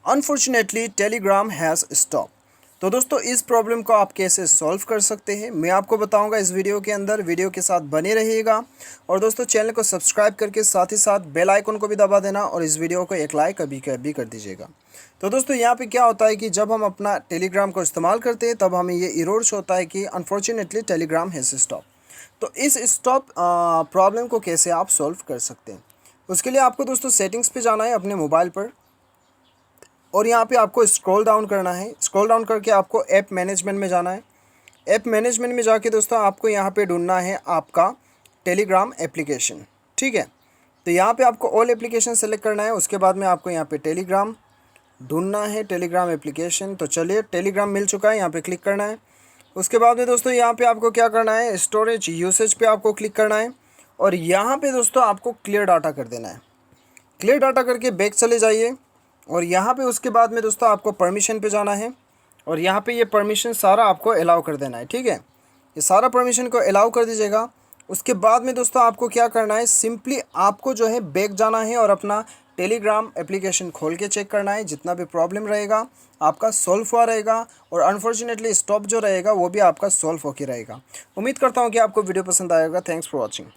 Unfortunately Telegram has stop. तो दोस्तों इस प्रॉब्लम को आप कैसे सॉल्व कर सकते हैं मैं आपको बताऊंगा इस वीडियो के अंदर। वीडियो के साथ बने रहिएगा और दोस्तों चैनल को सब्सक्राइब करके साथ ही साथ बेल आइकन को भी दबा देना और इस वीडियो को एक लाइक अभी कर दीजिएगा। तो दोस्तों यहाँ पे क्या होता है कि जब हम अपना टेलीग्राम को इस्तेमाल करते हैं तब हमें ये एरर शो होता है कि अनफॉर्चुनेटली टेलीग्राम हैज़ स्टॉप। तो इस स्टॉप प्रॉब्लम को कैसे आप सॉल्व कर सकते हैं, उसके लिए आपको दोस्तों सेटिंग्स पे जाना है अपने मोबाइल पर और यहाँ पे आपको स्क्रॉल डाउन करना है। स्क्रॉल डाउन करके आपको ऐप मैनेजमेंट में जाना है। ऐप मैनेजमेंट में जाके दोस्तों आपको यहाँ पे ढूंढना है आपका टेलीग्राम एप्लीकेशन। ठीक है, तो यहाँ पे आपको ऑल एप्लीकेशन सेलेक्ट करना है। उसके बाद में आपको यहाँ पे टेलीग्राम ढूंढना है, टेलीग्राम एप्लीकेशन। तो चलिए टेलीग्राम मिल चुका है, यहाँ पे क्लिक करना है। उसके बाद में दोस्तों यहाँ पे आपको क्या करना है, स्टोरेज यूसेज पे आपको क्लिक करना है और यहाँ पे दोस्तों आपको क्लियर डाटा कर देना है। क्लियर डाटा करके बैक चले जाइए और यहाँ पे उसके बाद में दोस्तों आपको परमिशन पे जाना है और यहाँ पे ये परमिशन सारा आपको अलाउ कर देना है। ठीक है, ये सारा परमिशन को अलाउ कर दीजिएगा। उसके बाद में दोस्तों आपको क्या करना है, सिंपली आपको जो है बैक जाना है और अपना टेलीग्राम एप्लीकेशन खोल के चेक करना है। जितना भी प्रॉब्लम रहेगा आपका सॉल्व हुआ रहेगा और अनफॉर्चुनेटली स्टॉप जो रहेगा वो भी आपका सॉल्व होकर रहेगा। उम्मीद करता हूँ कि आपको वीडियो पसंद आएगा। Thanks for watching.